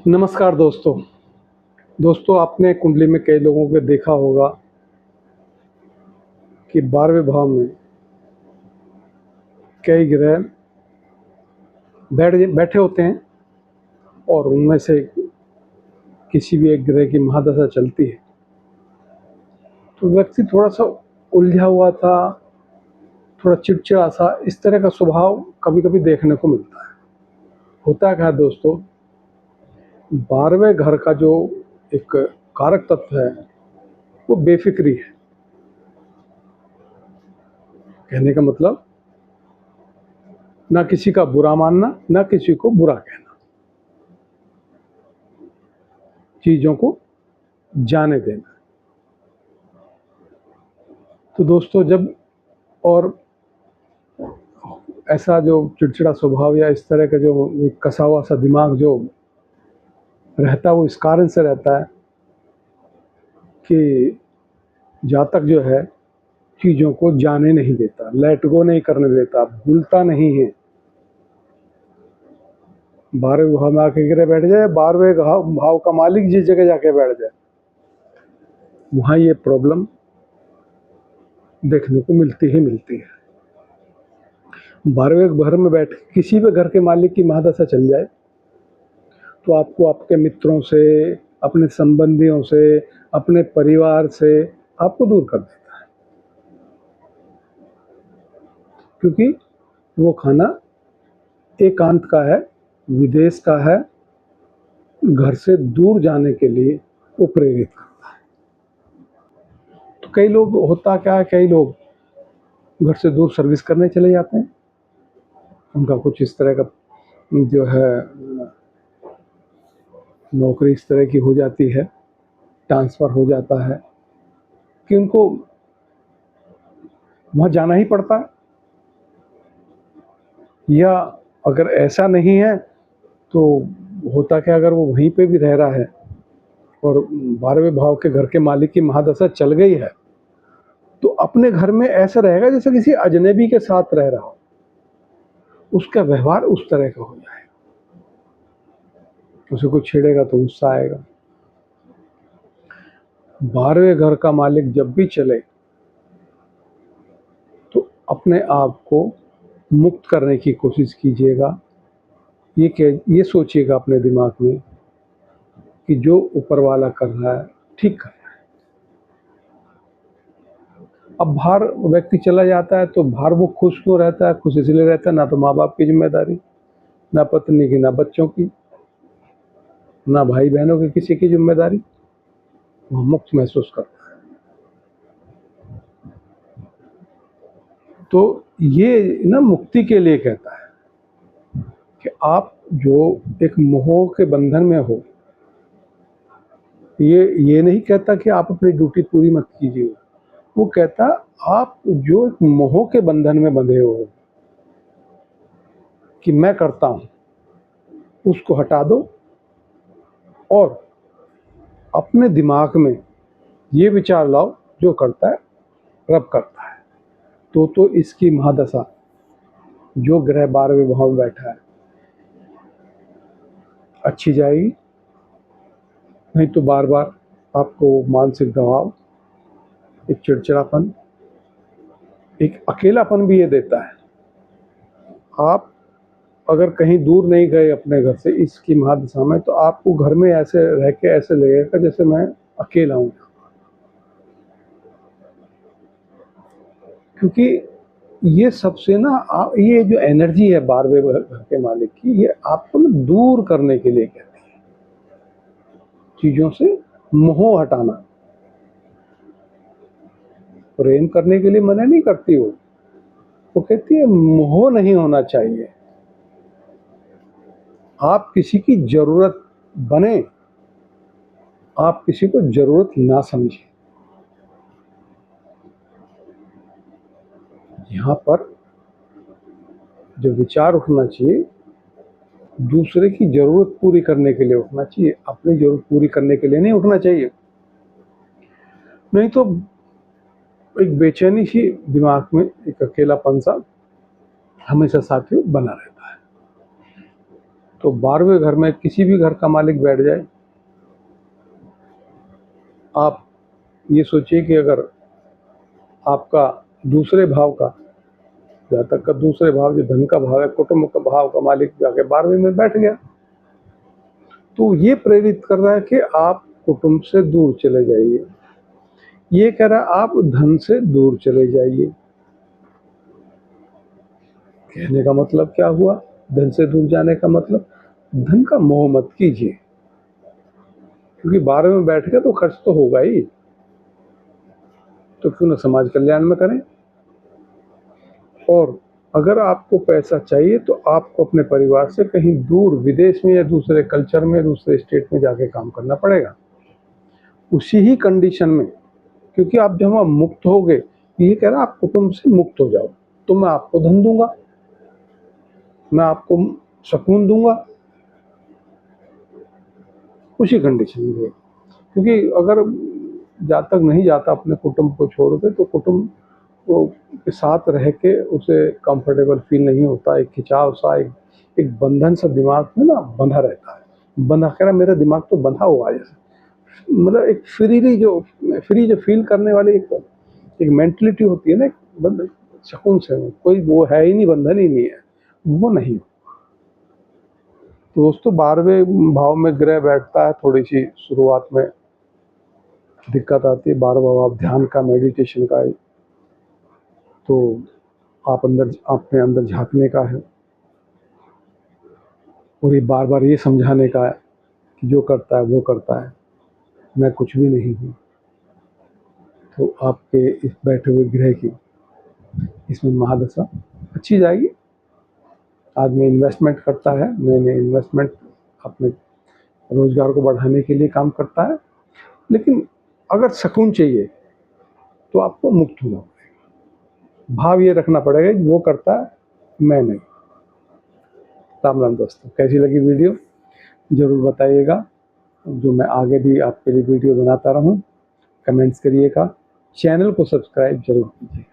नमस्कार दोस्तों। आपने कुंडली में कई लोगों को देखा होगा कि 12वें भाव में कई ग्रह बैठे होते हैं और उनमें से किसी भी एक ग्रह की महादशा चलती है तो व्यक्ति थोड़ा-सा उलझा हुआ था, थोड़ा चिड़चिड़ा सा, इस तरह का स्वभाव कभी-कभी देखने को मिलता है। होता क्या है दोस्तों, 12वें घर का जो एक कारक तत्व है वो बेफ़िक्री है। कहने का मतलब ना किसी का बुरा मानना, ना किसी को बुरा कहना, चीज़ों को जाने देना। तो दोस्तों जब और ऐसा जो चिड़चिड़ा स्वभाव या इस तरह का जो कसा हुआ सा दिमाग जो रहता है वो इस कारण से रहता है कि जातक जो है चीज़ों को जाने नहीं देता, लेट गो नहीं करने देता, भूलता नहीं है। 12वें भाव में आके गिरे बैठ जाए, 12वें भाव का मालिक जिस जगह जाके बैठ जाए वहाँ ये प्रॉब्लम देखने को मिलती ही मिलती है। 12वें घर में बैठ किसी भी घर के मालिक की महादशा चल जाए तो आपको आपके मित्रों से, अपने संबंधियों से, अपने परिवार से आपको दूर कर देता है, क्योंकि वो खाना एकांत का है, विदेश का है, घर से दूर जाने के लिए वो प्रेरित करता है। तो कई लोग होता क्या है, कई लोग घर से दूर सर्विस करने चले जाते हैं, उनका कुछ इस तरह का जो है नौकरी इस तरह की हो जाती है, ट्रांसफ़र हो जाता है कि उनको वहाँ जाना ही पड़ता है। या अगर ऐसा नहीं है तो होता क्या, अगर वो वहीं पे भी रह रहा है और 12वें भाव के घर के मालिक की महादशा चल गई है तो अपने घर में ऐसा रहेगा जैसे किसी अजनबी के साथ रह रहा हो, उसका व्यवहार उस तरह का हो जाएगा, उसे कोई छेड़ेगा तो गुस्सा आएगा। 12वें घर का मालिक जब भी चले तो अपने आप को मुक्त करने की कोशिश कीजिएगा। ये सोचिएगा अपने दिमाग में कि जो ऊपर वाला कर रहा है ठीक कर रहा है। अब बाहर व्यक्ति चला जाता है तो बाहर वो खुश क्यों रहता है? खुश इसलिए रहता है, ना तो माँ बाप की जिम्मेदारी, ना पत्नी की, ना बच्चों की, ना भाई बहनों की किसी की जिम्मेदारी, वो मुक्त महसूस करता है। तो ये ना मुक्ति के लिए कहता है कि आप जो एक मोह के बंधन में हो, ये नहीं कहता कि आप अपनी ड्यूटी पूरी मत कीजिए, वो कहता आप जो एक मोह के बंधन में बंधे हो कि मैं करता हूँ, उसको हटा दो और अपने दिमाग में ये विचार लाओ जो करता है रब करता है। तो इसकी महादशा जो ग्रह 12वें भाव में बैठा है अच्छी जाएगी, नहीं तो बार बार आपको मानसिक दबाव, एक चिड़चिड़ापन, एक अकेलापन भी ये देता है। आप अगर कहीं दूर नहीं गए अपने घर से इसकी महादशा में तो आपको घर में ऐसे रह के ऐसे लगेगा जैसे मैं अकेला हूँ, क्योंकि ये सबसे ना ये जो एनर्जी है 12वें घर के मालिक की, ये आपको ना दूर करने के लिए कहती है, चीज़ों से मोह हटाना। प्रेम करने के लिए मना नहीं करती वो कहती है मोह नहीं होना चाहिए। आप किसी की ज़रूरत बने, आप किसी को ज़रूरत ना समझें। यहाँ पर जो विचार उठना चाहिए, दूसरे की ज़रूरत पूरी करने के लिए उठना चाहिए, अपनी ज़रूरत पूरी करने के लिए नहीं उठना चाहिए। नहीं तो एक बेचैनी सी दिमाग में, एक अकेलापन सा हमेशा साथियों बना रहता है। तो 12वें घर में किसी भी घर का मालिक बैठ जाए, आप ये सोचिए कि अगर आपका दूसरे भाव का, जहाँ तक का दूसरे भाव जो धन का भाव है, कुटुंब का भाव का मालिक जाके 12वें में बैठ गया, तो ये प्रेरित कर रहा है कि आप कुटुंब से दूर चले जाइए। ये कह रहा है आप धन से दूर चले जाइए। कहने का मतलब क्या हुआ? धन से दूर जाने का मतलब धन का मोह मत कीजिए, क्योंकि 12वें में बैठ के तो खर्च तो होगा ही, तो क्यों ना समाज कल्याण में करें। और अगर आपको पैसा चाहिए तो आपको अपने परिवार से कहीं दूर विदेश में या दूसरे कल्चर में, दूसरे स्टेट में जाके काम करना पड़ेगा, उसी ही कंडीशन में। क्योंकि आप जब वहाँ मुक्त हो गए, ये कह रहा आप कुटुंब से मुक्त हो जाओ, तो मैं आपको धन दूंगा, मैं आपको सुकून दूंगा, उसी कंडीशन में। क्योंकि अगर जब तक नहीं जाता अपने कुटुंब को छोड़ के, तो कुटुंब को के साथ रह के उसे कंफर्टेबल फील नहीं होता, एक खिंचाव सा, एक बंधन सा दिमाग में ना बंधा रहता है। बंधा कह रहा मेरा दिमाग तो बंधा हुआ है, जैसे मतलब एक फ्री जो फील करने वाली एक मेंटलिटी होती है ना, एक सुकून से, कोई वो है ही नहीं, बंधन ही नहीं है, वो नहीं। तो दोस्तों 12वें भाव में ग्रह बैठता है, थोड़ी सी शुरुआत में दिक्कत आती है। 12वां भाव ध्यान का, मेडिटेशन का है, तो आप अपने अंदर झांकने का है, और ये बार बार ये समझाने का है कि जो करता है वो करता है, मैं कुछ भी नहीं हूँ। तो आपके इस बैठे हुए ग्रह की इसमें महादशा अच्छी जाएगी। आदमी इन्वेस्टमेंट करता है, नए नए इन्वेस्टमेंट अपने रोजगार को बढ़ाने के लिए काम करता है। लेकिन अगर सुकून चाहिए तो आपको मुक्त होना पड़ेगा, भाव ये रखना पड़ेगा कि वो करता है, मैं नहीं। राम राम दोस्तों, कैसी लगी वीडियो ज़रूर बताइएगा। जो मैं आगे भी आपके लिए वीडियो बनाता रहूं, कमेंट्स करिएगा, चैनल को सब्सक्राइब जरूर कीजिए।